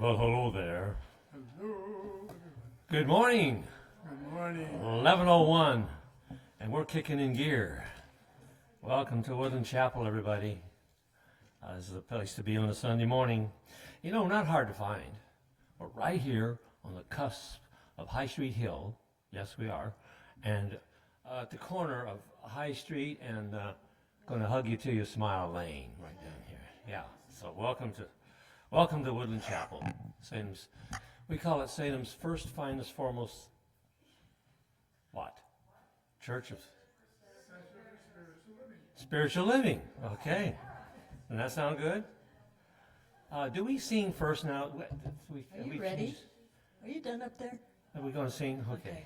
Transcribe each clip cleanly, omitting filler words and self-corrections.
Well, hello there. Hello, everyone. Good morning. Good morning. 11:01, and we're kicking in gear. Welcome to Woodland Chapel, everybody. This is a place to be on a Sunday morning. You know, not hard to find. We're right here on the cusp of High Street Hill. Yes, we are. And at the corner of High Street and going to hug you till you smile lane right down here. Yeah. So welcome to Woodland Chapel. Salem's, we call it Salem's first, finest, foremost, what? Church of Spiritual Living. Okay. Doesn't that sound good? Do we sing first now? Are you ready? Are you done up there? Are we going to sing? Okay.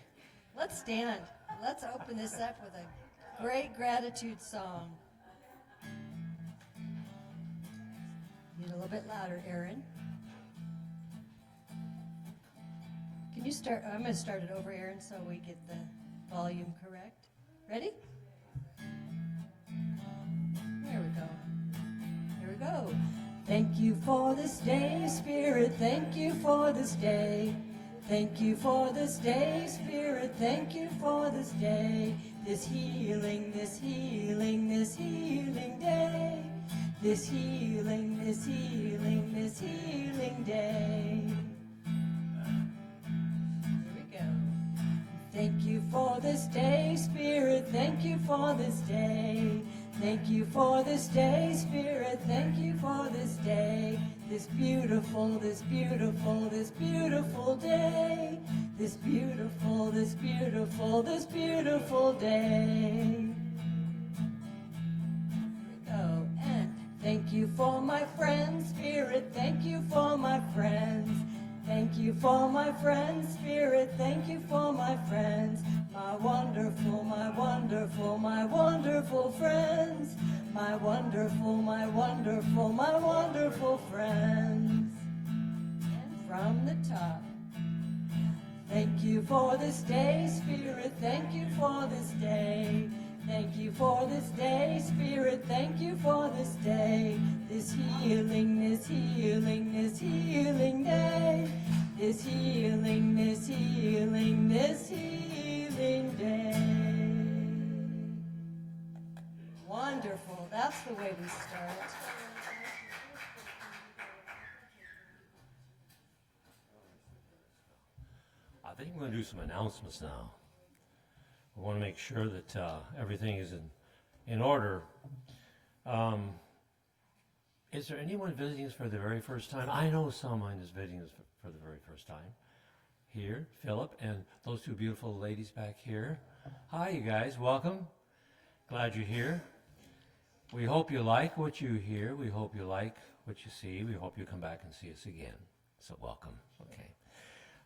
Let's stand. Let's open this up with a great gratitude song. Get a little bit louder, Aaron. Can you start? I'm going to start it over, Aaron, so we get the volume correct. Ready? There we go. Here we go. Thank you for this day, Spirit. Thank you for this day. Thank you for this day, Spirit. Thank you for this day. This healing, this healing, this healing day. This healing, this healing, this healing day. Here we go. Thank you for this day, Spirit. Thank you for this day. Thank you for this day, Spirit. Thank you for this day. This beautiful, this beautiful, this beautiful day. This beautiful, this beautiful, this beautiful day. Here we go. And thank you for my friends, Spirit. Thank you for my friends. Thank you for my friends, Spirit. Thank you for my friends. My wonderful, my wonderful, my wonderful friends. My wonderful, my wonderful, my wonderful friends. And from the top. Thank you for this day, Spirit. Thank you for this day. Thank you for this day, Spirit. Thank you for this day. This healing, this healing, this healing day. This healing, this healing, this healing day. Wonderful. That's the way we start. I think we're going to do some announcements now. We want to make sure that everything is in order. Is there anyone visiting us for the very first time? I know someone is visiting us for the very first time. Here, Philip, and those two beautiful ladies back here. Hi, you guys. Welcome. Glad you're here. We hope you like what you hear. We hope you like what you see. We hope you come back and see us again. So welcome. Okay.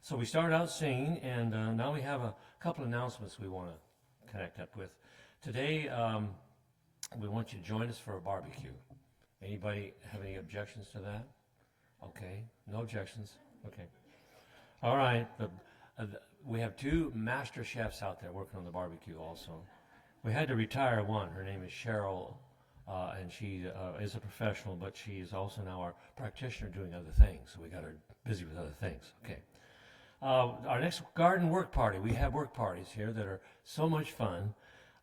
So we started out singing, and now we have a couple announcements we want to connect up with. Today, we want you to join us for a barbecue. Anybody have any objections to that? Okay, no objections. Okay. All right. We have two master chefs out there working on the barbecue also. We had to retire one. Her name is Cheryl, and she is a professional, but she is also now our practitioner doing other things. So we got her busy with other things. Okay. Our next garden work party, we have work parties here that are so much fun.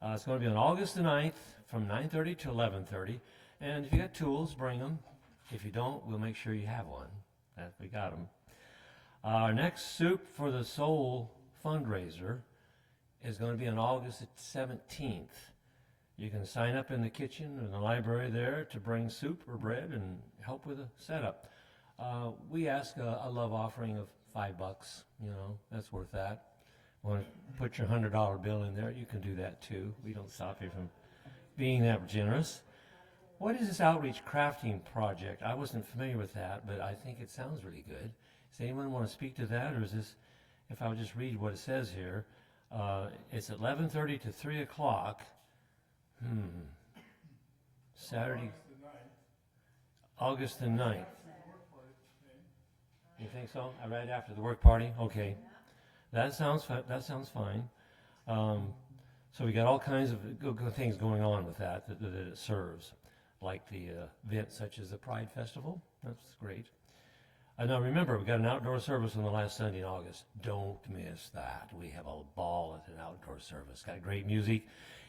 It's going to be on August the 9th from 9:30 to 11:30. And if you got tools, bring them. If you don't, we'll make sure you have one. We got them. Our next Soup for the Soul fundraiser is going to be on August 17th. You can sign up in the kitchen or in the library there to bring soup or bread and help with the setup. We ask a love offering of $5. You know, that's worth that. Want to put your $100 bill in there? You can do that too. We don't stop you from being that generous. What is this outreach crafting project? I wasn't familiar with that, but I think it sounds really good. Does anyone want to speak to that, or is this, if I would just read what it says here, it's 11:30 to 3 o'clock. Saturday, August the 9th. You think so? Right after the work party? Okay. That sounds fine. So we got all kinds of good things going on with that it serves, like the events such as the Pride Festival. That's great. Now remember, we got an outdoor service on the last Sunday in August. Don't miss that. We have a ball at an outdoor service. Got great music.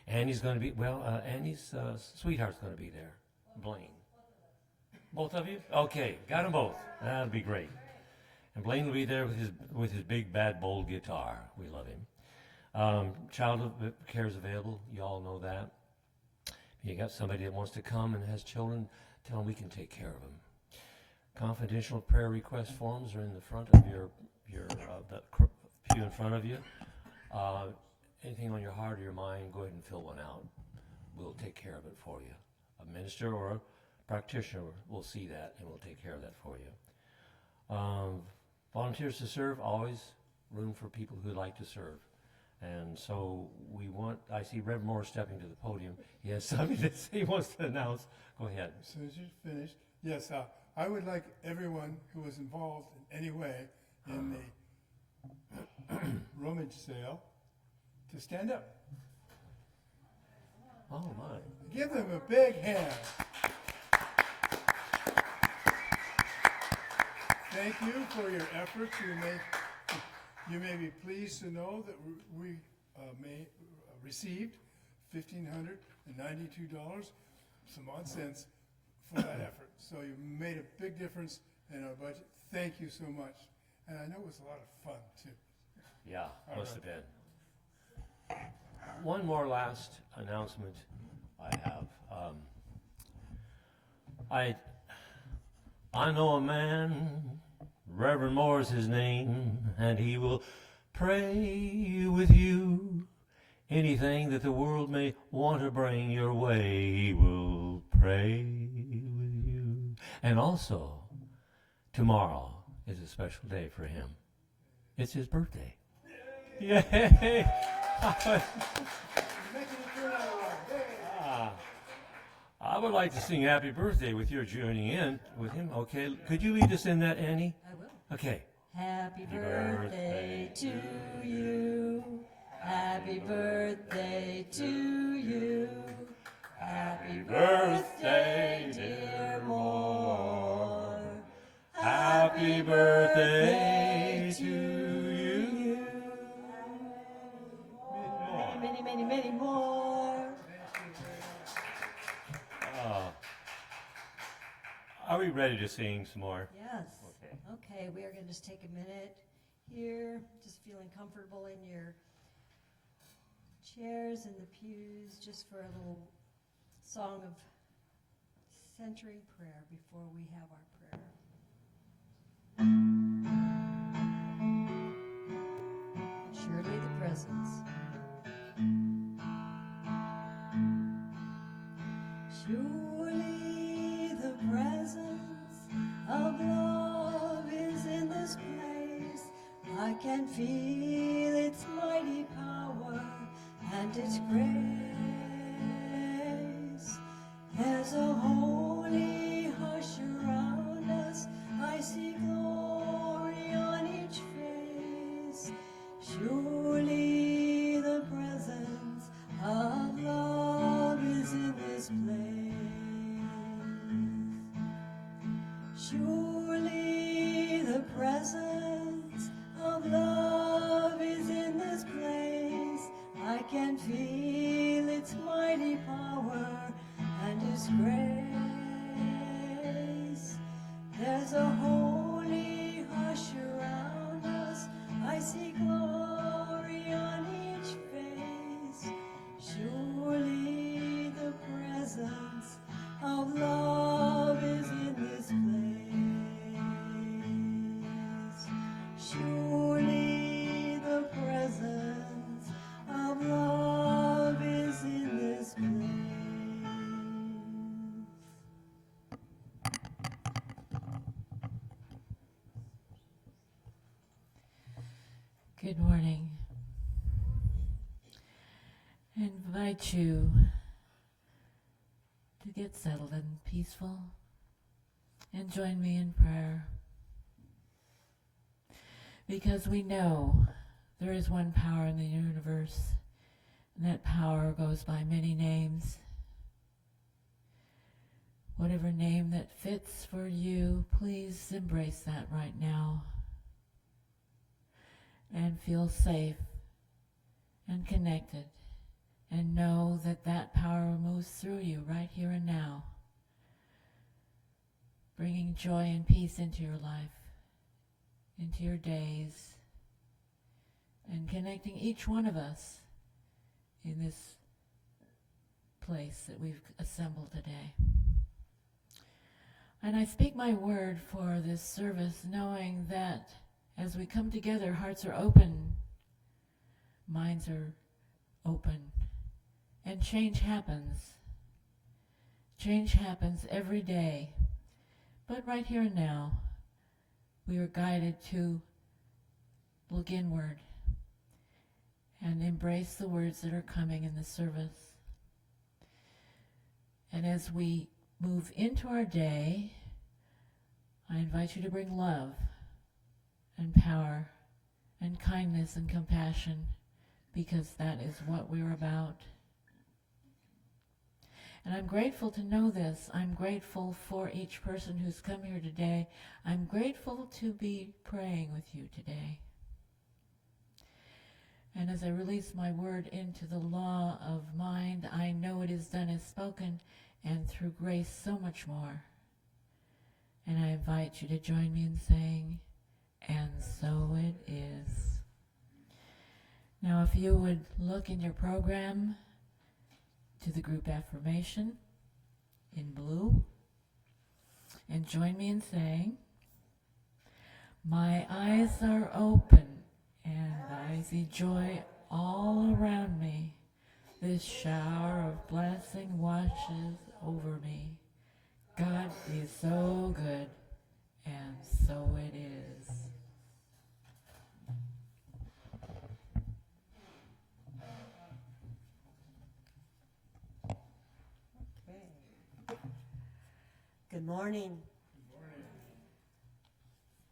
Annie's going to be, Annie's sweetheart's going to be there. Blaine. Both of you? Okay, got them both. That'll be great. And Blaine will be there with his big, bad, bold guitar. We love him. Child care is available. You all know that. If you got somebody that wants to come and has children, tell them we can take care of them. Confidential prayer request forms are in the front of your pew in front of you. Anything on your heart or your mind, go ahead and fill one out. We'll take care of it for you. A minister or a practitioner will see that and will take care of that for you. Volunteers to serve, always room for people who like to serve. And so I see Rev Moore stepping to the podium. He has something that he wants to announce. Go ahead. As soon as you're finished, yes, I would like everyone who was involved in any way in the rummage sale to stand up. Oh, my. Give them a big hand. Thank you for your efforts. You may be pleased to know that we received $1,592, some odd cents, for that effort. So you made a big difference in our budget. Thank you so much. And I know it was a lot of fun, too. Yeah, must have been. One more last announcement I have. I know a man, Reverend Moore's his name, and he will pray with you. Anything that the world may want to bring your way, he will pray with you. And also, tomorrow is a special day for him. It's his birthday. Yay! I would like to sing Happy Birthday with your joining in with him. Okay, could you lead us in that, Annie? I will. Okay. Happy birthday to you. Happy birthday to you. Happy birthday, dear Moore. Happy birthday to you. Many, many, many more. Are we ready to sing some more? Yes. Okay. Okay, we are going to just take a minute here, just feeling comfortable in your chairs and the pews, just for a little song of centering prayer before we have our prayer. Surely the presence. Surely the presence of love is in this place. I can feel its mighty power and its grace. There's a holy hush around us. I see glory on each face. Surely the presence of love is in this place. Surely the presence of love is in this place. I can feel its mighty power and its grace. There's a holy hush around us. I see glory on each face. Surely the presence of love is in this place. Surely the presence of love is in this place. Good morning. I invite you to get settled and peaceful and join me in prayer. Because we know there is one power in the universe, and that power goes by many names. Whatever name that fits for you, please embrace that right now. And feel safe and connected. And know that that power moves through you right here and now, bringing joy and peace into your life, into your days, and connecting each one of us in this place that we've assembled today. And I speak my word for this service, knowing that as we come together, hearts are open, minds are open, and change happens. Change happens every day. But right here and now, we are guided to look inward and embrace the words that are coming in the service. And as we move into our day, I invite you to bring love and power and kindness and compassion, because that is what we're about. And I'm grateful to know this. I'm grateful for each person who's come here today. I'm grateful to be praying with you today. And as I release my word into the law of mind, I know it is done as spoken, and through grace so much more. And I invite you to join me in saying, and so it is. Now if you would look in your program to the group affirmation in blue, and join me in saying, my eyes are open and I see joy all around me. This shower of blessing washes over me. God is so good, and so it is. Good morning.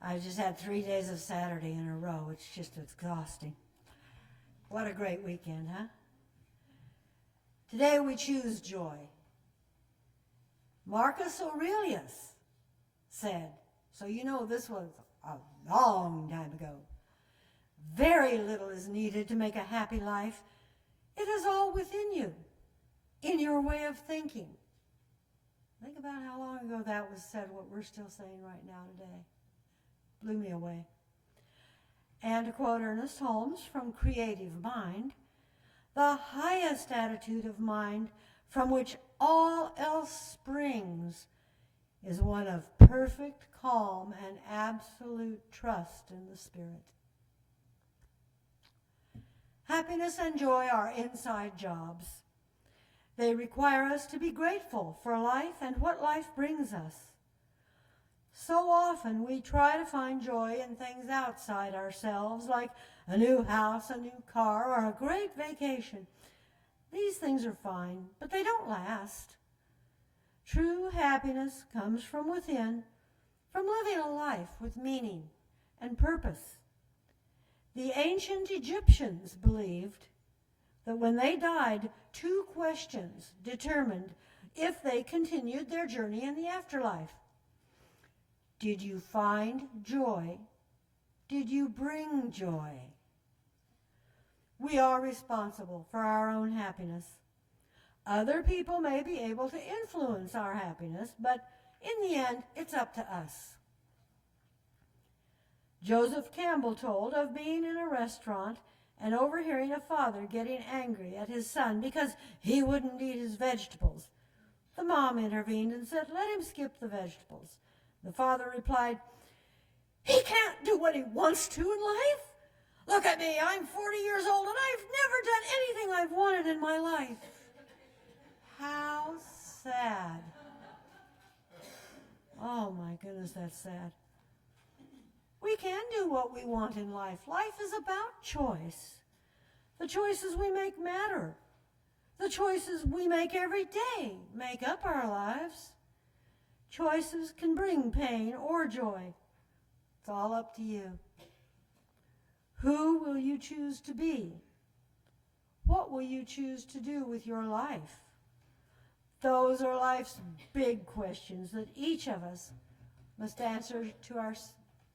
I just had 3 days of Saturday in a row. It's just exhausting. What a great weekend, huh? Today we choose joy. Marcus Aurelius said, so you know this was a long time ago, very little is needed to make a happy life. It is all within you, in your way of thinking. Think about how long ago that was said, what we're still saying right now today. Blew me away. And to quote Ernest Holmes from Creative Mind, the highest attitude of mind from which all else springs is one of perfect calm and absolute trust in the Spirit. Happiness and joy are inside jobs. They require us to be grateful for life and what life brings us. So often we try to find joy in things outside ourselves, like a new house, a new car, or a great vacation. These things are fine, but they don't last. True happiness comes from within, from living a life with meaning and purpose. The ancient Egyptians believed that when they died, 2 questions determined if they continued their journey in the afterlife. Did you find joy? Did you bring joy? We are responsible for our own happiness. Other people may be able to influence our happiness, but in the end, it's up to us. Joseph Campbell told of being in a restaurant and overhearing a father getting angry at his son because he wouldn't eat his vegetables. The mom intervened and said, "Let him skip the vegetables." The father replied, "He can't do what he wants to in life. Look at me, I'm 40 years old and I've never done anything I've wanted in my life." How sad. Oh my goodness, that's sad. We can do what we want in life. Life is about choice. The choices we make matter. The choices we make every day make up our lives. Choices can bring pain or joy. It's all up to you. Who will you choose to be? What will you choose to do with your life? Those are life's big questions that each of us must answer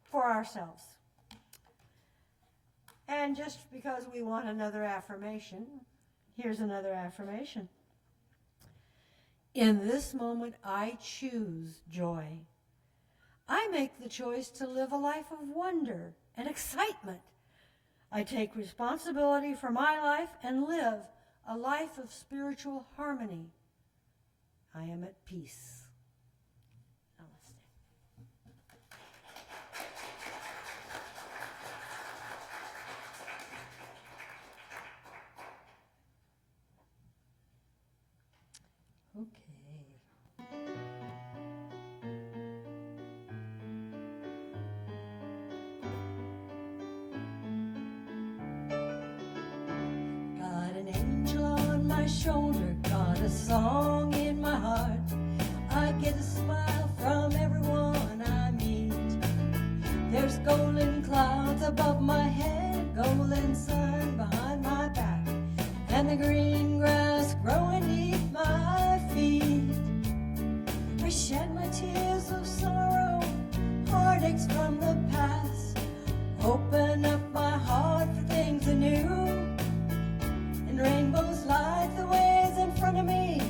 for ourselves. And just because we want another affirmation, here's another affirmation. In this moment, I choose joy. I make the choice to live a life of wonder and excitement. I take responsibility for my life and live a life of spiritual harmony. I am at peace. Namaste. Okay. Got an angel on my shoulder, got a song in my heart. I get a smile from everyone I meet. There's golden clouds above my head, golden sun behind my back, and the green grass growing beneath my feet. I shed my tears of sorrow, heartaches from the past, open up my heart for things anew. And rainbows light the ways in front of me.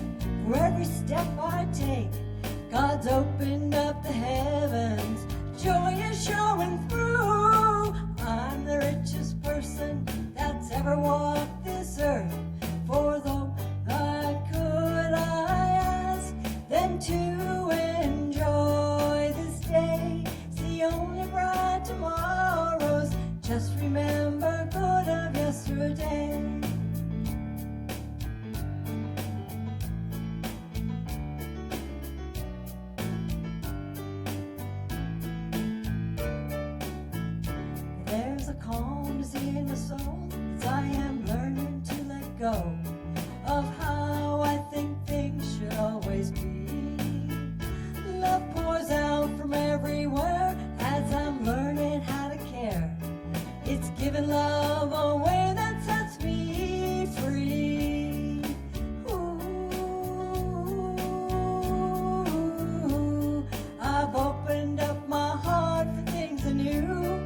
For every step I take, God's opened up the heavens. Joy is showing through. I'm the richest person that's ever walked this earth. For though I could, I ask them to enjoy this day. It's the only bright tomorrows. Just remember good of yesterday. There's a calmness in the soul as I am learning to let go of how I think things should always be. Love pours out from everywhere as I'm learning how to care. It's giving love a way that sets me free. Ooh, I've opened up my heart for things anew.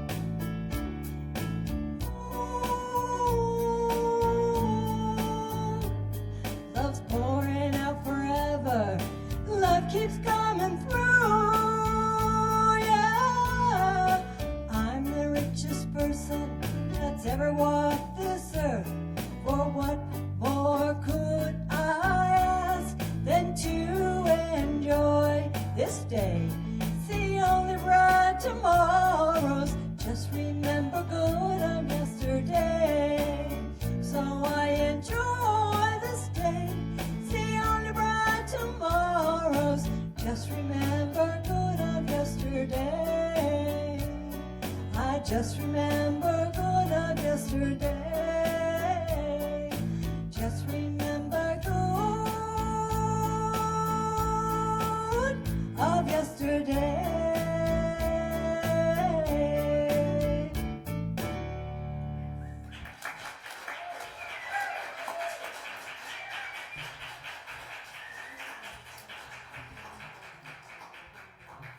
Love's pouring out forever. Love keeps coming through. Yeah, I'm the richest person that's ever walked this earth. For what more could I ask than to enjoy this day? It's the only bright tomorrows. Just remember good of yesterday. So I enjoy this day. It's the only bright tomorrows. Just remember good of yesterday. I just remember good of yesterday. Just remember good of yesterday.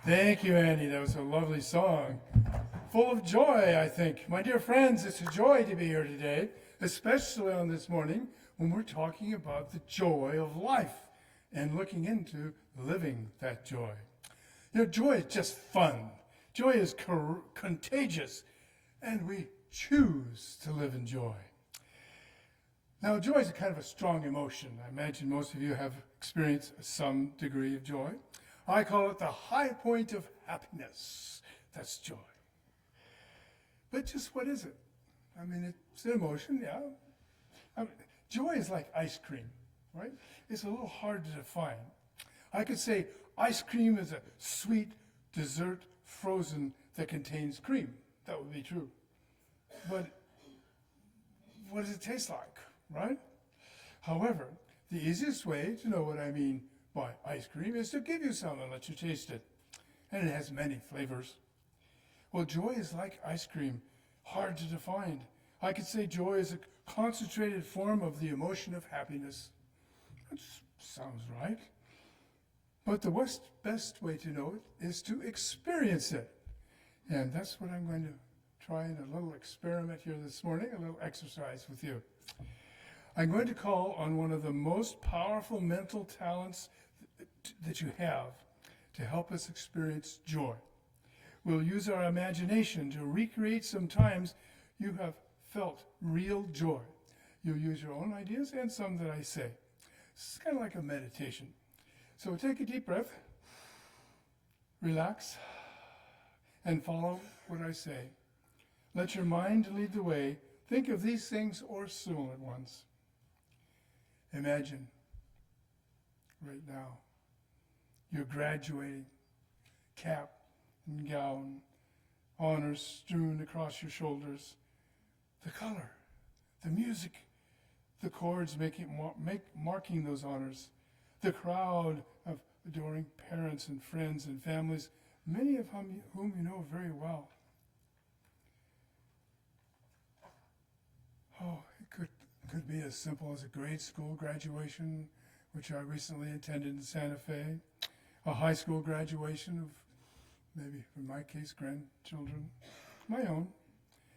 Thank you, Annie. That was a lovely song. Full of joy, I think. My dear friends, it's a joy to be here today, especially on this morning when we're talking about the joy of life and looking into living that joy. You know, joy is just fun. Joy is contagious, and we choose to live in joy. Now, joy is a kind of a strong emotion. I imagine most of you have experienced some degree of joy. I call it the high point of happiness. That's joy. But just what is it? I mean, it's an emotion, yeah. I mean, joy is like ice cream, right? It's a little hard to define. I could say ice cream is a sweet dessert frozen that contains cream. That would be true. But what does it taste like, right? However, the easiest way to know what I mean by ice cream is to give you some and let you taste it. And it has many flavors. Well, joy is like ice cream, hard to define. I could say joy is a concentrated form of the emotion of happiness. That sounds right. But the best way to know it is to experience it. And that's what I'm going to try in a little experiment here this morning, a little exercise with you. I'm going to call on one of the most powerful mental talents that you have to help us experience joy. We'll use our imagination to recreate some times you have felt real joy. You'll use your own ideas and some that I say. It's kind of like a meditation. So take a deep breath, relax, and follow what I say. Let your mind lead the way. Think of these things or similar ones. Imagine right now you're graduating, cap and gown, honors strewn across your shoulders, the color, the music, the chords marking those honors, the crowd of adoring parents and friends and families, many of whom you know very well. Oh, it could be as simple as a grade school graduation, which I recently attended in Santa Fe, a high school graduation of maybe, in my case, grandchildren, my own,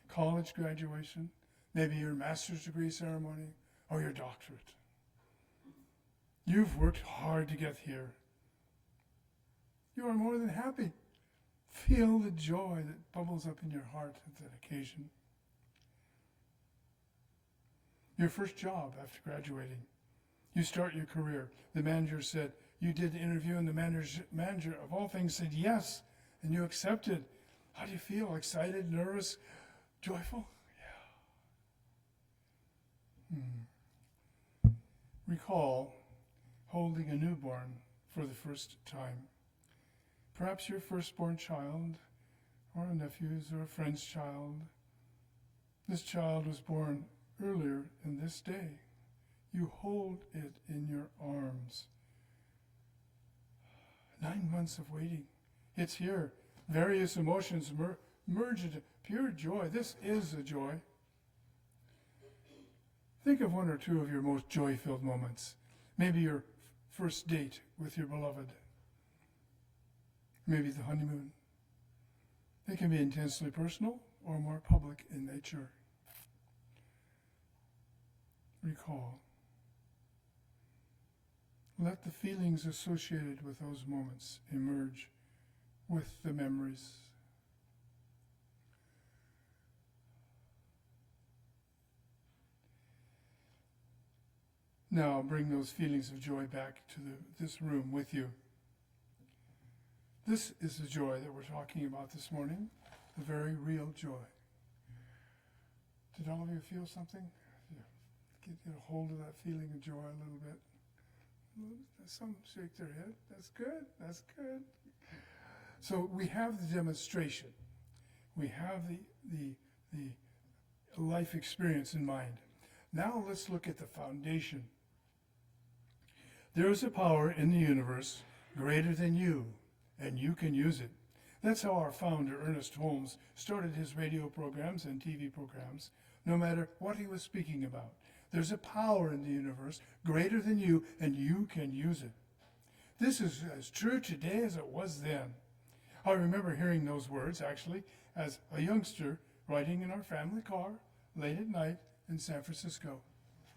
college graduation, maybe your master's degree ceremony, or your doctorate. You've worked hard to get here. You are more than happy. Feel the joy that bubbles up in your heart at that occasion. Your first job after graduating. You start your career. The manager said, you did the interview, and the manager of all things said yes, and you accepted. How do you feel? Excited, nervous, joyful? Yeah. Recall holding a newborn for the first time. Perhaps your firstborn child, or a nephew's or a friend's child. This child was born earlier in this day. You hold it in your arms. 9 months of waiting. It's here. Various emotions merge into pure joy. This is a joy. Think of one or two of your most joy-filled moments. Maybe your first date with your beloved. Maybe the honeymoon. They can be intensely personal or more public in nature. Recall. Let the feelings associated with those moments emerge with the memories. Now bring those feelings of joy back to this room with you. This is the joy that we're talking about this morning, the very real joy. Did all of you feel something? Get a hold of that feeling of joy a little bit. Some shake their head. That's good. That's good. So we have the demonstration. We have the life experience in mind. Now let's look at the foundation. There is a power in the universe greater than you, and you can use it. That's how our founder, Ernest Holmes, started his radio programs and TV programs, no matter what he was speaking about. There's a power in the universe greater than you, and you can use it. This is as true today as it was then. I remember hearing those words, actually, as a youngster riding in our family car late at night in San Francisco.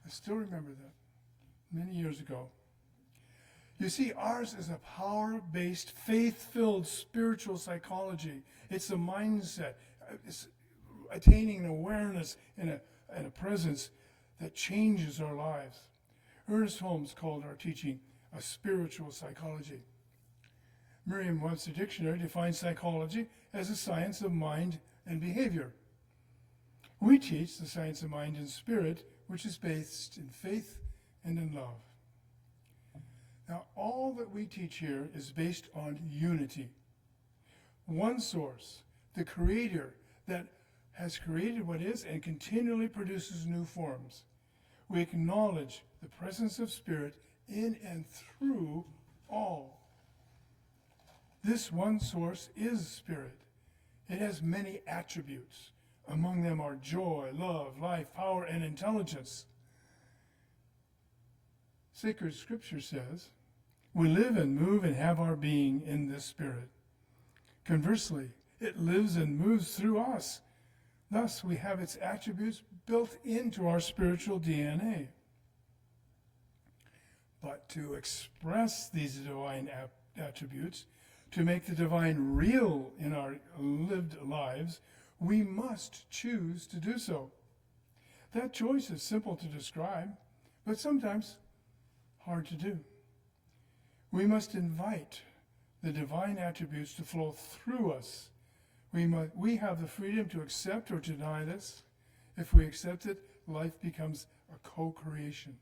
I still remember that, many years ago. You see, ours is a power-based, faith-filled spiritual psychology. It's a mindset. It's attaining an awareness and a presence that changes our lives. Ernest Holmes called our teaching a spiritual psychology. Merriam-Webster Dictionary defines psychology as a science of mind and behavior. We teach the science of mind and spirit, which is based in faith and in love. Now, all that we teach here is based on unity. One source, the Creator, that has created what is and continually produces new forms. We acknowledge the presence of Spirit in and through all. This one source is Spirit. It has many attributes. Among them are joy, love, life, power, and intelligence. Sacred Scripture says, we live and move and have our being in this Spirit. Conversely, it lives and moves through us. Thus, we have its attributes built into our spiritual DNA. But to express these divine attributes, to make the divine real in our lived lives, we must choose to do so. That choice is simple to describe, but sometimes hard to do. We must invite the divine attributes to flow through us. We have the freedom to accept or deny this. If we accept it, life becomes a co-creation.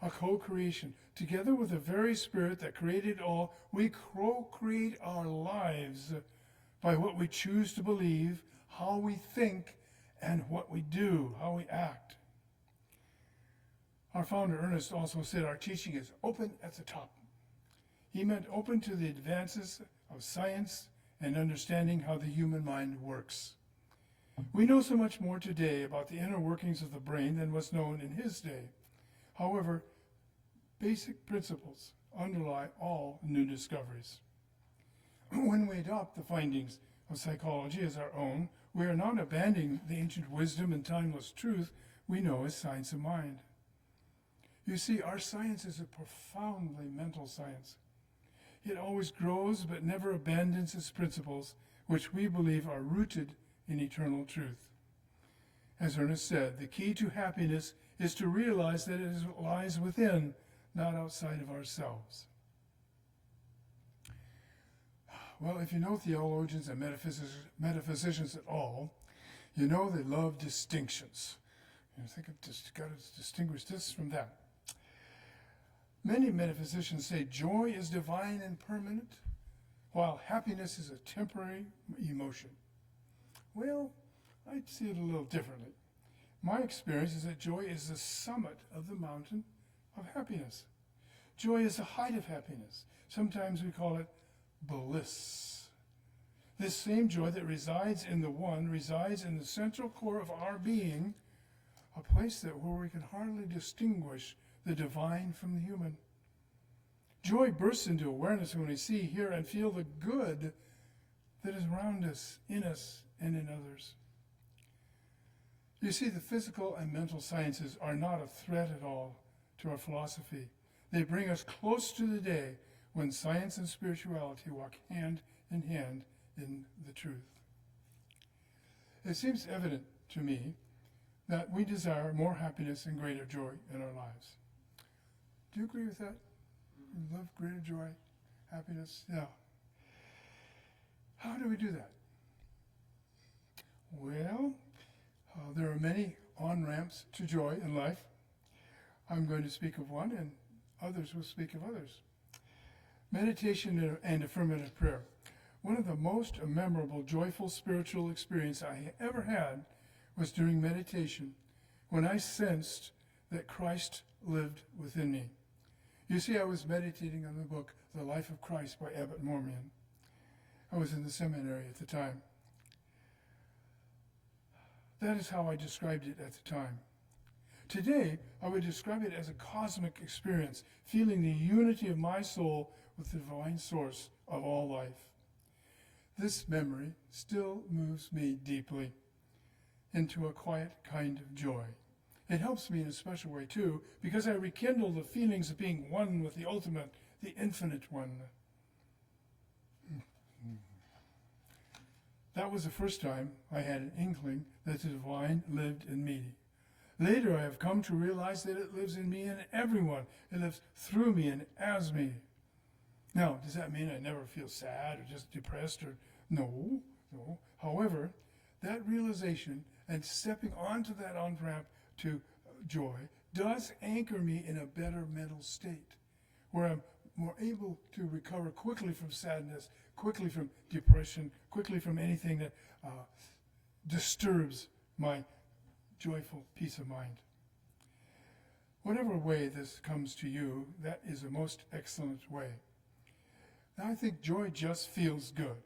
A co-creation. Together with the very Spirit that created all, we co-create our lives by what we choose to believe, how we think, and what we do, how we act. Our founder, Ernest, also said our teaching is open at the top. He meant open to the advances of science and understanding how the human mind works. We know so much more today about the inner workings of the brain than was known in his day. However, basic principles underlie all new discoveries. When we adopt the findings of psychology as our own, we are not abandoning the ancient wisdom and timeless truth we know as science of mind. You see, our science is a profoundly mental science. It always grows but never abandons its principles, which we believe are rooted in eternal truth. As Ernest said, the key to happiness is to realize that it lies within, not outside of ourselves. Well, if you know theologians and metaphysicians at all, you know they love distinctions. You think I've just got to distinguish this from that. Many metaphysicians say joy is divine and permanent, while happiness is a temporary emotion. Well, I'd see it a little differently. My experience is that joy is the summit of the mountain of happiness. Joy is the height of happiness. Sometimes we call it bliss. This same joy that resides in the one resides in the central core of our being, a place where we can hardly distinguish the divine from the human. Joy bursts into awareness when we see, hear, and feel the good that is around us, and in others. You see, the physical and mental sciences are not a threat at all to our philosophy. They bring us close to the day when science and spirituality walk hand in hand in the truth. It seems evident to me that we desire more happiness and greater joy in our lives. Do you agree with that? You love greater joy, happiness? Yeah. How do we do that? Well, there are many on-ramps to joy in life. I'm going to speak of one, and others will speak of others. Meditation and affirmative prayer. One of the most memorable, joyful spiritual experiences I ever had was during meditation, when I sensed that Christ lived within me. You see, I was meditating on the book, The Life of Christ by Abbot Mormian. I was in the seminary at the time. That is how I described it at the time. Today, I would describe it as a cosmic experience, feeling the unity of my soul with the divine source of all life. This memory still moves me deeply into a quiet kind of joy. It helps me in a special way, too, because I rekindle the feelings of being one with the ultimate, the infinite one. That was the first time I had an inkling that the divine lived in me. Later, I have come to realize that it lives in me and everyone. It lives through me and as me. Now, does that mean I never feel sad or just depressed or no? However, that realization and stepping onto that on-ramp to joy does anchor me in a better mental state, where I'm more able to recover quickly from sadness, quickly from depression, quickly from anything that disturbs my joyful peace of mind. Whatever way this comes to you, that is a most excellent way. Now, I think joy just feels good.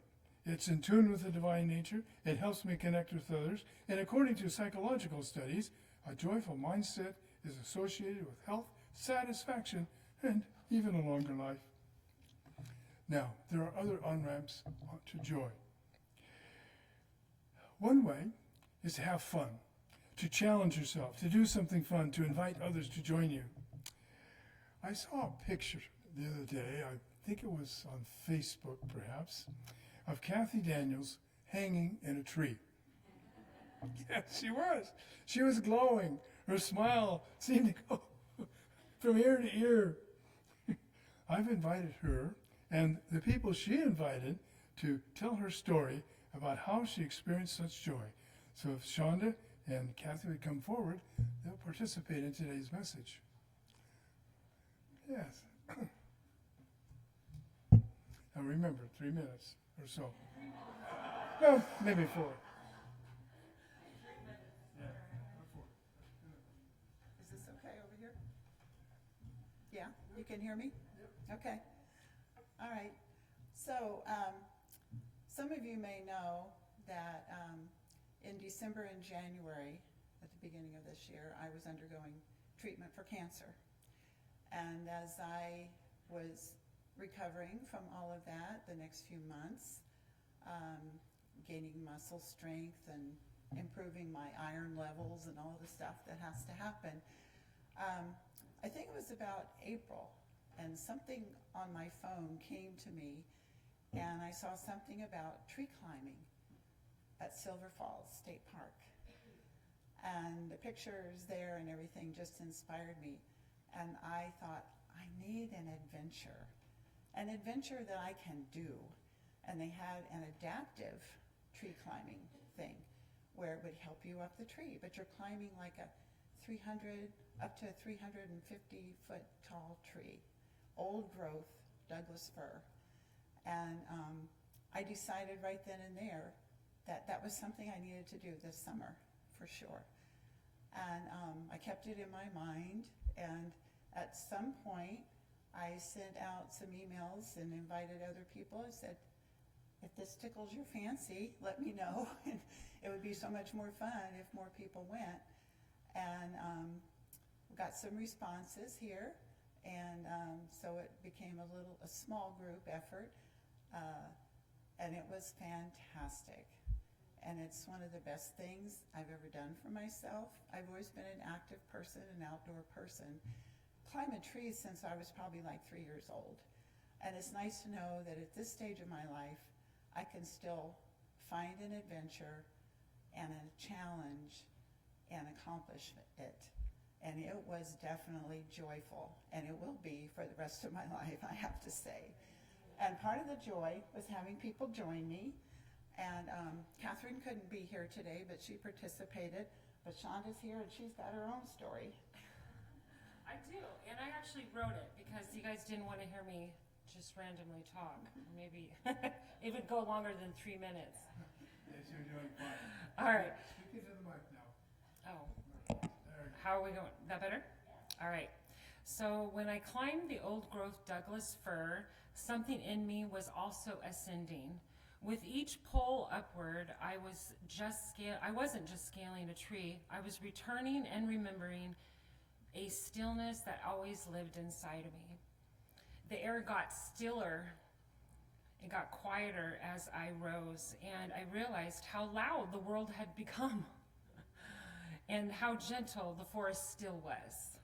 It's in tune with the divine nature. It helps me connect with others. And according to psychological studies, a joyful mindset is associated with health, satisfaction, and even a longer life. Now, there are other on-ramps to joy. One way is to have fun, to challenge yourself, to do something fun, to invite others to join you. I saw a picture the other day, I think it was on Facebook perhaps, of Kathy Daniels hanging in a tree. Yes, she was. She was glowing. Her smile seemed to go from ear to ear. I've invited her and the people she invited to tell her story about how she experienced such joy. So if Shonda and Kathy would come forward, they'll participate in today's message. Yes. Now remember, 3 minutes or so. Well, maybe 4. Is this okay over here? Yeah, you can hear me? Okay. All right. So, some of you may know that in December and January, at the beginning of this year, I was undergoing treatment for cancer. And as I was recovering from all of that the next few months, gaining muscle strength and improving my iron levels and all the stuff that has to happen, I think it was about April, and something on my phone came to me, and I saw something about tree climbing at Silver Falls State Park. And the pictures there and everything just inspired me. And I thought, I need an adventure that I can do. And they had an adaptive tree climbing thing where it would help you up the tree, but you're climbing like a up to 350 foot tall tree, old growth Douglas fir. And I decided right then and there that that was something I needed to do this summer for sure. And I kept it in my mind, and at some point I sent out some emails and invited other people. I said, if this tickles your fancy, let me know. And it would be so much more fun if more people went. And we got some responses here, and so it became a small group effort, and it was fantastic. And it's one of the best things I've ever done for myself. I've always been an active person, an outdoor person. Climbing trees since I was probably like 3 years old. And it's nice to know that at this stage of my life, I can still find an adventure and a challenge and accomplish it. And it was definitely joyful, and it will be for the rest of my life, I have to say. And part of the joy was having people join me. And Catherine couldn't be here today, but she participated. But Shonda's here, and she's got her own story. I do, and I actually wrote it because you guys didn't want to hear me just randomly talk. Maybe it would go longer than 3 minutes. Yes, you're doing fine. All right. Speak into the mic now. Oh, There you how are we going? That better? All right. So when I climbed the old growth Douglas fir, something in me was also ascending. With each pull upward, I wasn't just scaling a tree. I was returning and remembering a stillness that always lived inside of me. The air got stiller. It got quieter as I rose, and I realized how loud the world had become and how gentle the forest still was.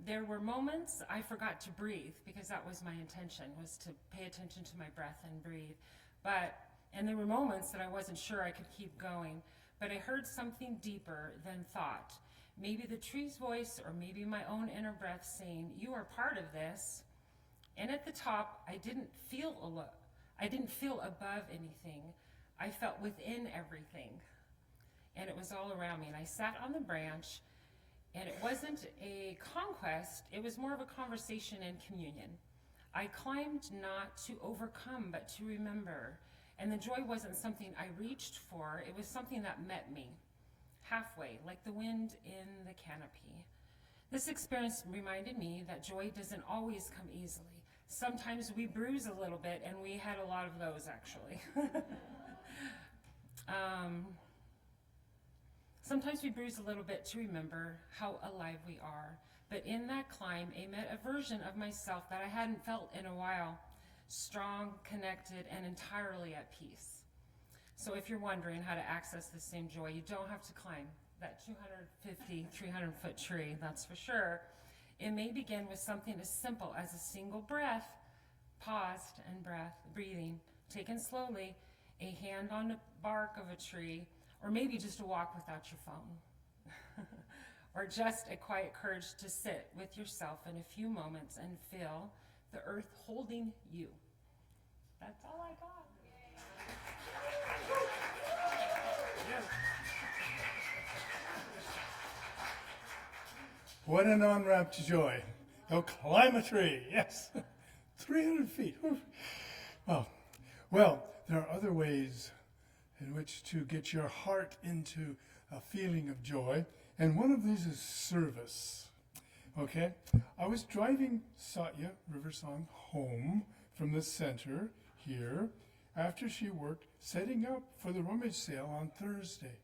There were moments I forgot to breathe, because that was my intention, was to pay attention to my breath and breathe. And there were moments that I wasn't sure I could keep going, but I heard something deeper than thought. Maybe the tree's voice, or maybe my own inner breath saying, you are part of this. And at the top, I didn't feel above anything. I felt within everything. And it was all around me. And I sat on the branch, and it wasn't a conquest, it was more of a conversation and communion. I climbed not to overcome, but to remember. And the joy wasn't something I reached for, it was something that met me halfway, like the wind in the canopy. This experience reminded me that joy doesn't always come easily. Sometimes we bruise a little bit, and we had a lot of those, actually. Sometimes we bruise a little bit to remember how alive we are. But in that climb, time, met a version of myself that I hadn't felt in a while, strong, connected, and entirely at peace. So if you're wondering how to access the same joy, you don't have to climb that 250, 300-foot tree, that's for sure. It may begin with something as simple as a single breath, paused and breathing, taken slowly, a hand on the bark of a tree, or maybe just a walk without your phone. Or just a quiet courage to sit with yourself in a few moments and feel the earth holding you. That's all I got. What an on-ramp to joy. Go climb a tree. Yes. 300 feet. Oh. Well, there are other ways in which to get your heart into a feeling of joy, and one of these is service. Okay? I was driving Satya Riversong home from the center here after she worked setting up for the rummage sale on Thursday.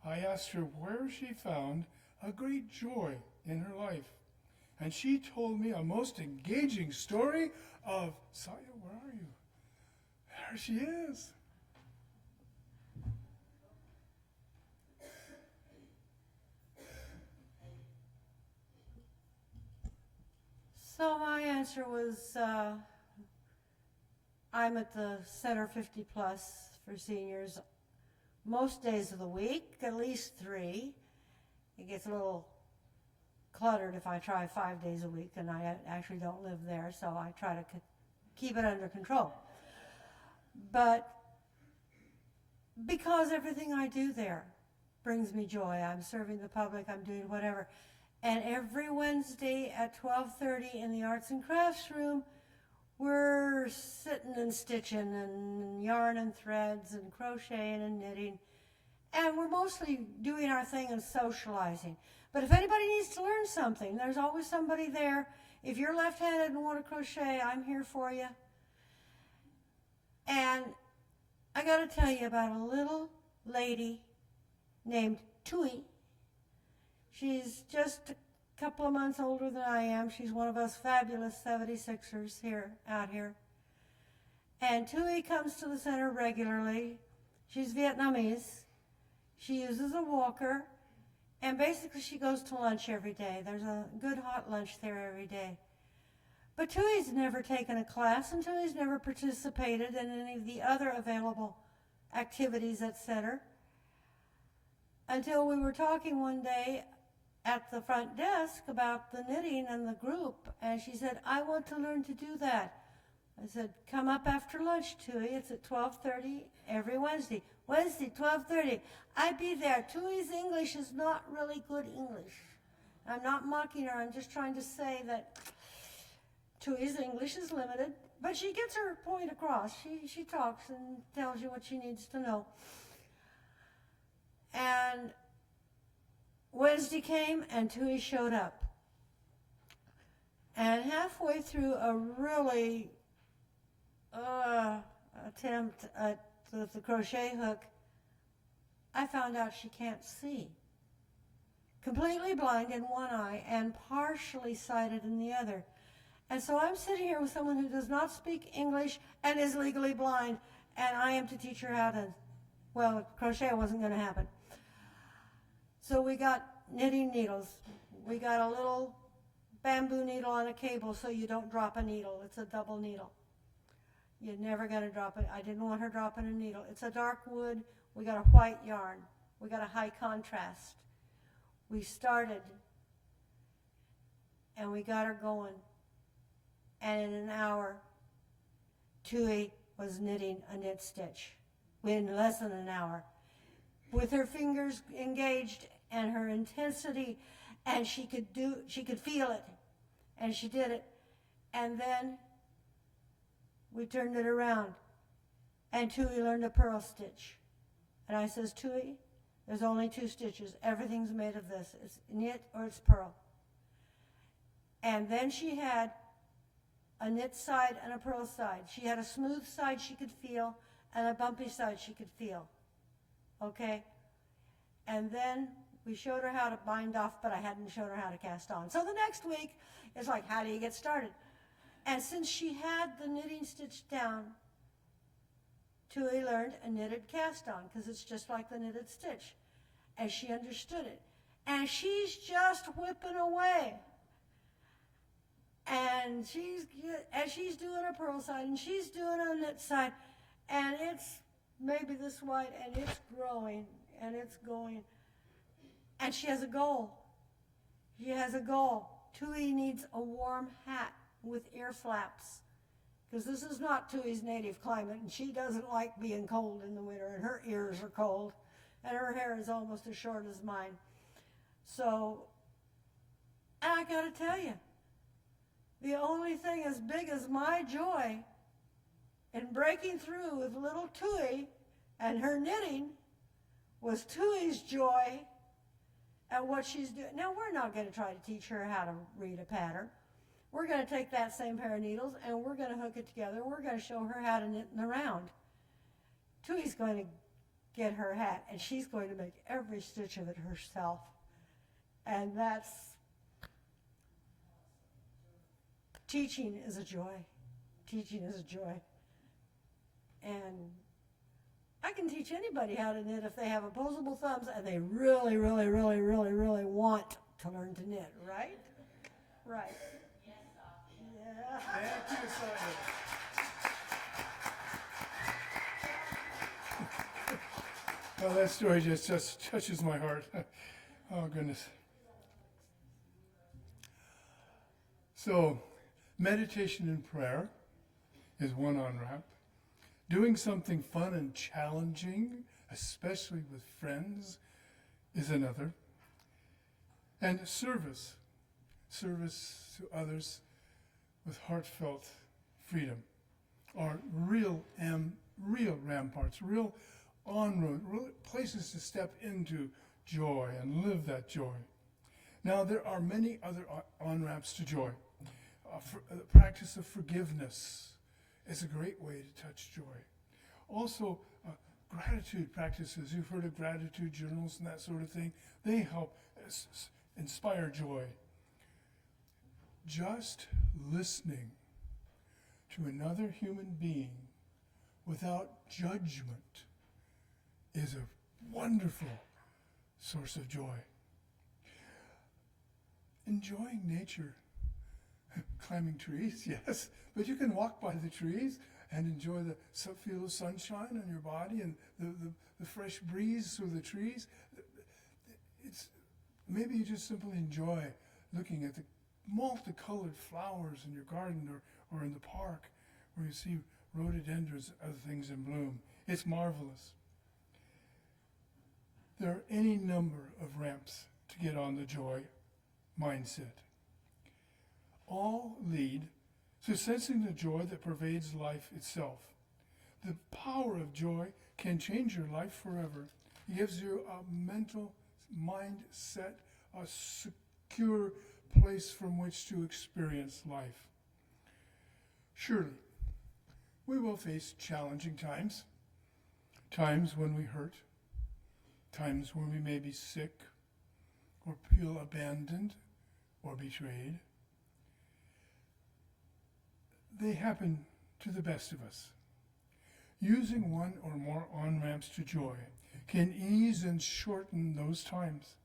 I asked her where she found a great joy in her life. And she told me a most engaging story of, Satya, where are you? There she is. So my answer was, I'm at the Center 50 Plus for seniors most days of the week, at least 3. It gets a little cluttered if I try 5 days a week, and I actually don't live there, so I try to keep it under control. But because everything I do there brings me joy, I'm serving the public, I'm doing whatever. And every Wednesday at 12:30 in the Arts and Crafts room, we're sitting and stitching and yarning threads and crocheting and knitting. And we're mostly doing our thing and socializing. But if anybody needs to learn something, there's always somebody there. If you're left-handed and want to crochet, I'm here for you. And I got to tell you about a little lady named Tui. She's just a couple of months older than I am. She's one of us fabulous 76ers out here. And Tui comes to the center regularly. She's Vietnamese. She uses a walker. And basically she goes to lunch every day. There's a good hot lunch there every day. But Tui's never taken a class, and Tui's never participated in any of the other available activities at center until we were talking one day at the front desk about the knitting and the group, and she said, I want to learn to do that. I said, come up after lunch, Tui. It's at 12:30 every Wednesday. Wednesday, 12:30. I'd be there. Tui's English is not really good English. I'm not mocking her. I'm just trying to say that Tui's English is limited, but she gets her point across. She talks and tells you what she needs to know. And Wednesday came, and Tui showed up. And halfway through a really attempt at the crochet hook, I found out she can't see. Completely blind in one eye and partially sighted in the other. And so I'm sitting here with someone who does not speak English and is legally blind, and I am to teach her how to, well, crochet wasn't going to happen. So we got knitting needles. We got a little bamboo needle on a cable so you don't drop a needle. It's a double needle. You're never going to drop it. I didn't want her dropping a needle. It's a dark wood. We got a white yarn. We got a high contrast. We started, and we got her going. And in an hour, Tui was knitting a knit stitch in less than an hour. With her fingers engaged and her intensity, and she could feel it, and she did it. And then we turned it around, and Tui learned a purl stitch. And I says, Tui, there's only 2 stitches. Everything's made of this. It's knit or it's purl. And then she had a knit side and a purl side. She had a smooth side she could feel and a bumpy side she could feel. Okay? And then We showed her how to bind off, but I hadn't shown her how to cast on. So the next week is like, how do you get started? And since she had the knitting stitched down, Tui learned a knitted cast on because it's just like the knitted stitch. And she understood it. And she's just whipping away. And she's doing a purl side and she's doing a knit side. And it's maybe this wide and it's growing and it's going. And she has a goal. She has a goal. Tui needs a warm hat with ear flaps. Because this is not Tui's native climate, and she doesn't like being cold in the winter, and her ears are cold, and her hair is almost as short as mine. So, and I gotta tell you, the only thing as big as my joy in breaking through with little Tui and her knitting was Tui's joy at what she's doing. Now, we're not going to try to teach her how to read a pattern. We're going to take that same pair of needles and we're going to hook it together. We're going to show her how to knit in the round. Tui's going to get her hat and she's going to make every stitch of it herself. And that's, teaching is a joy. Teaching is a joy. And I can teach anybody how to knit if they have opposable thumbs and they really, really, really, really, really want to learn to knit, right? Right. Yeah. Thank you, Sonia. Oh, that story just touches my heart. Oh, goodness. So, meditation and prayer is one on-ramp. Doing something fun and challenging, especially with friends, is another. And service to others with heartfelt freedom are real ramparts, real on-road, real places to step into joy and live that joy. Now, there are many other on-ramps to joy. The practice of forgiveness is a great way to touch joy. Also, gratitude practices. You've heard of gratitude journals and that sort of thing. They help inspire joy. Just listening to another human being without judgment is a wonderful source of joy. Enjoying nature. Climbing trees, yes, but you can walk by the trees and enjoy feel the sunshine on your body and the fresh breeze through the trees. It's maybe you just simply enjoy looking at the multicolored flowers in your garden or in the park where you see rhododendrons and other things in bloom. It's marvelous. There are any number of ramps to get on the joy mindset. All lead to sensing the joy that pervades life itself. The power of joy can change your life forever. It gives you a mental mindset, a secure place from which to experience life. Surely, we will face challenging times, times when we hurt, times when we may be sick or feel abandoned or betrayed. They happen to the best of us. Using one or more on-ramps to joy can ease and shorten those times.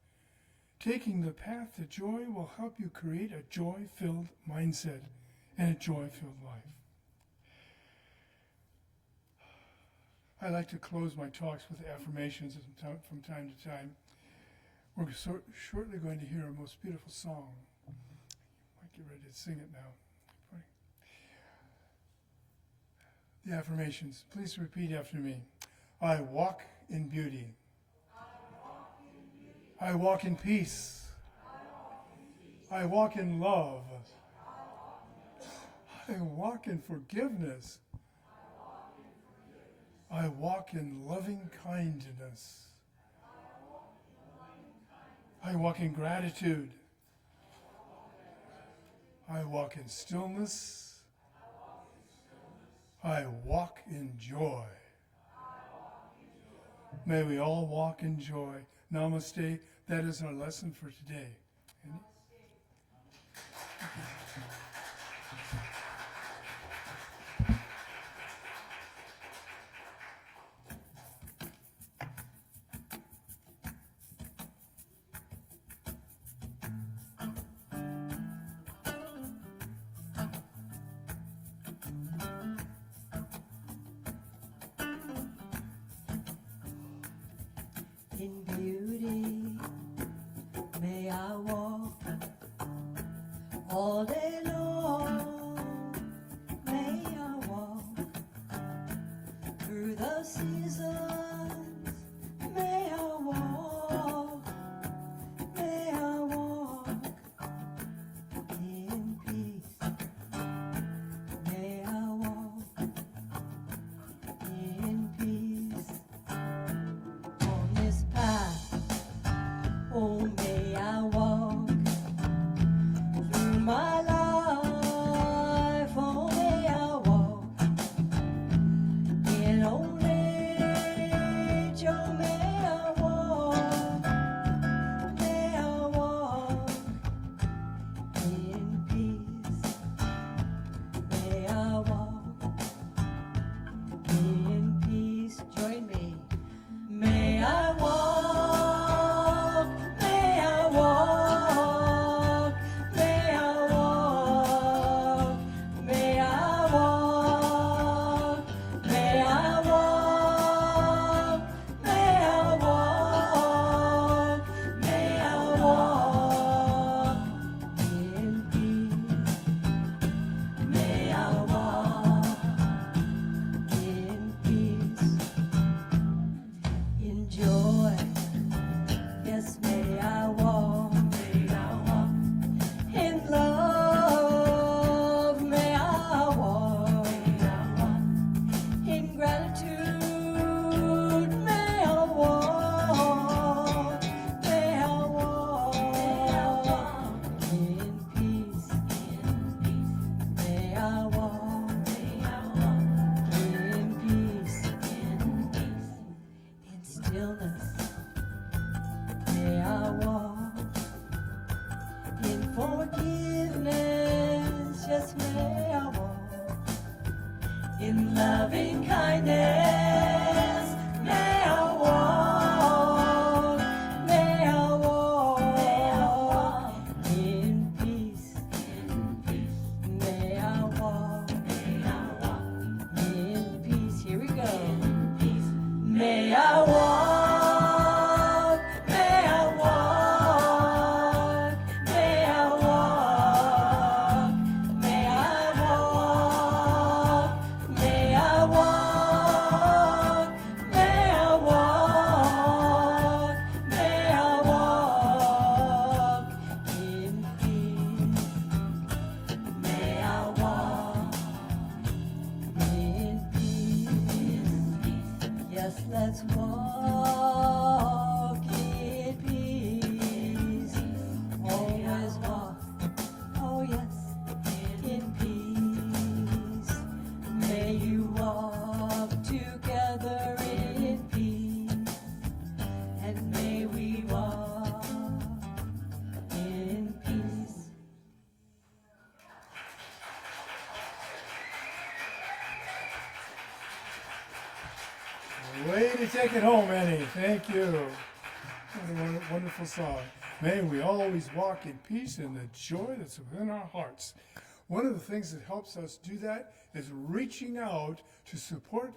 Taking the path to joy will help you create a joy-filled mindset and a joy-filled life. I like to close my talks with affirmations from time to time. We're shortly going to hear a most beautiful song. You might get ready to sing it now. The affirmations. Please repeat after me. I walk in beauty. I walk in peace. I walk in love. I walk in forgiveness. I walk in loving kindness. I walk in gratitude. I walk in stillness. I walk in joy. May we all walk in joy. Namaste. that is our lesson for today. Andy? In beauty, may I walk all day long. May I walk through the seasons. May I walk, may I walk in peace. May I walk in peace. On this path, oh, may I walk through my life, oh, may I walk in old age, oh, may I walk in peace, may I walk in peace. Join me. May I walk, may I walk, may I walk, may I walk, may I walk, may I walk, may I walk in peace. May I walk in peace. In joy, yes, may I walk, in love, may I walk, in gratitude, may I walk, in peace, may I walk, in peace. In stillness, may I walk in forgiveness, yes, may I walk in loving kindness, may I walk, may I walk in peace, may I walk in peace. Here we go. May I walk, may I walk, may I walk, may I walk, may I walk, may I walk, may I walk in peace. May I walk in peace. Yes, let's walk in peace. Always walk, oh yes, in peace. May you walk together in peace, and may we walk in peace. Way to take it home, Annie. Thank you. What a wonderful song. May we always walk in peace and the joy that's within our hearts. One of the things that helps us do that is reaching out to support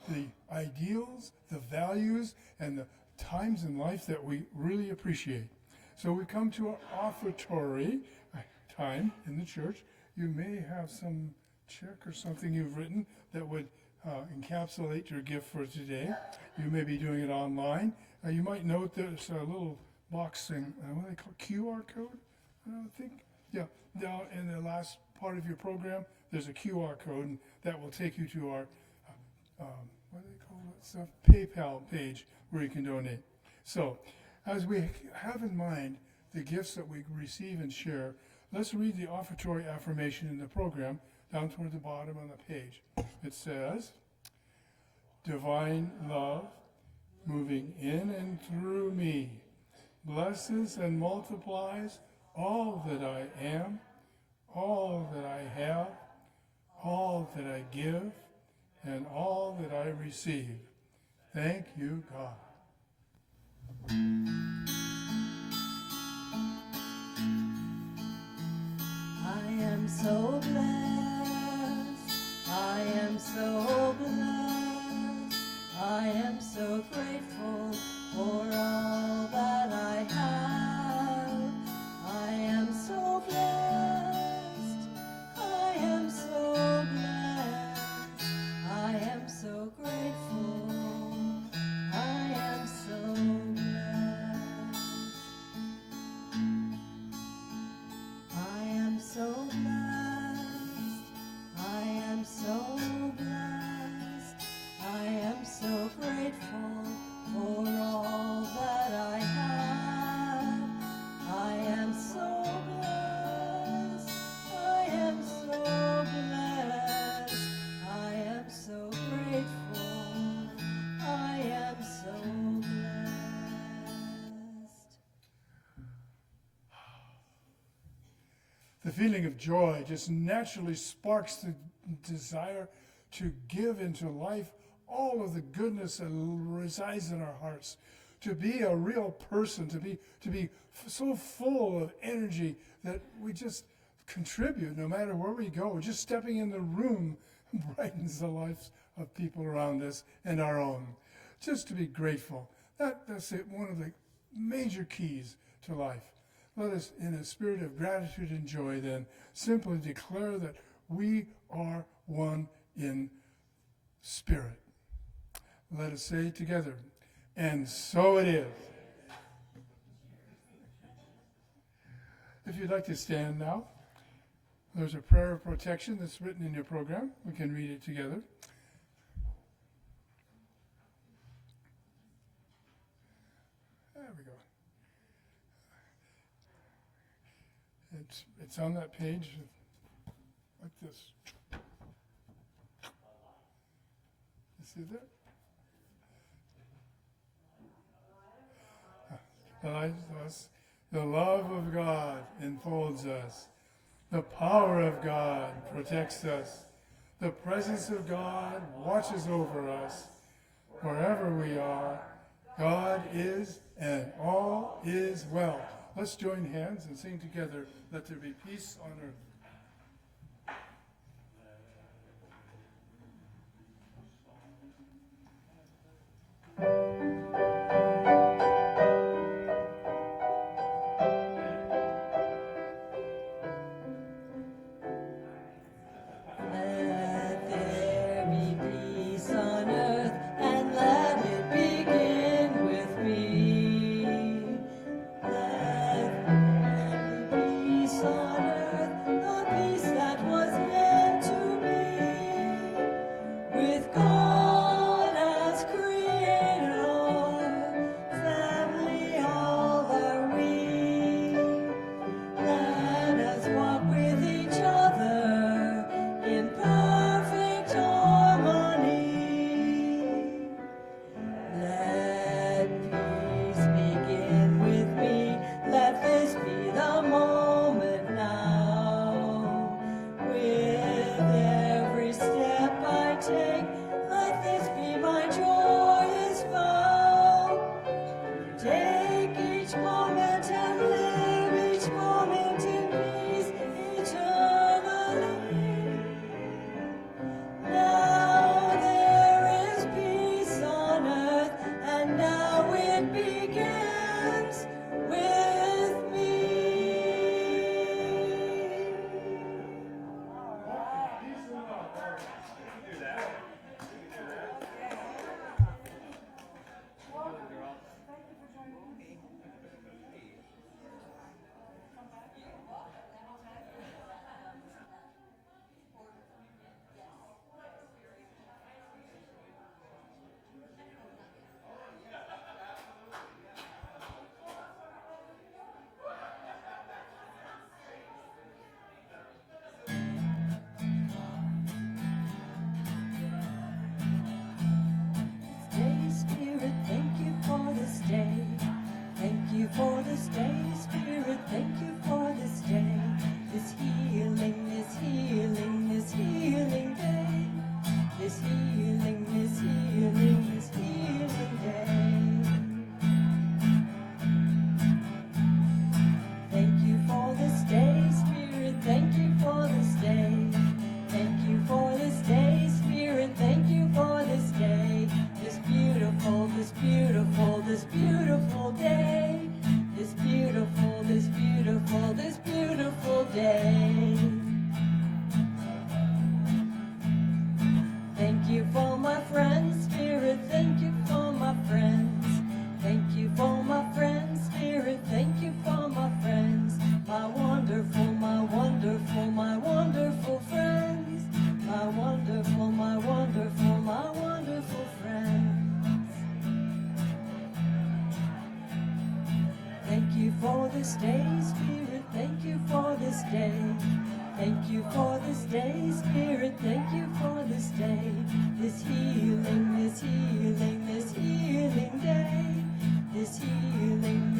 the ideals, the values, and the times in life that we really appreciate. So we come to our offertory time in the church. You may have some check or something you've written that would encapsulate your gift for today. You may be doing it online. You might note there's a little box thing, what do they call it? QR code, I think. Yeah, down in the last part of your program, there's a QR code, and that will take you to our, what do they call that stuff? PayPal page where you can donate. So, as we have in mind the gifts that we receive and share, let's read the offertory affirmation in the program down toward the bottom on the page. It says, divine love moving in and through me blesses and multiplies all that I am, all that I have, all that I give, and all that I receive. Thank you, God. I am so blessed. I am so blessed. I am so grateful for all that I have. I am so blessed. I am so blessed. I am so grateful. I am so blessed. I am so blessed. I am so blessed. I am so grateful for all that I have. I am so blessed. I am so blessed. I am so grateful. I am so blessed. The feeling of joy just naturally sparks the desire to give into life all of the goodness that resides in our hearts, to be a real person, to be so full of energy that we just contribute no matter where we go. Just stepping in the room brightens the lives of people around us and our own. Just to be grateful. That's it, one of the major keys to life. Let us, in a spirit of gratitude and joy, then, simply declare that we are one in spirit. Let us say together, and so it is. If you'd like to stand now, there's a prayer of protection that's written in your program. We can read it together. There we go. It's on that page, like this. You see that? The love of God enfolds us. The power of God protects us. The presence of God watches over us. Wherever we are, God is, and all is well. Let's join hands and sing together, "Let there be peace on earth." Let there be peace on earth, and let it begin with me. Let there be peace on earth, day. Thank you for my friends, Spirit, thank you for my friends. Thank you for my friends, Spirit, thank you for my friends. My wonderful, my wonderful, my wonderful friends. My wonderful, my wonderful, my wonderful friends. Thank you for this day, Spirit, thank you for this day. Thank you for this day, Spirit, thank you for this day. This healing, this healing, this healing day. This healing,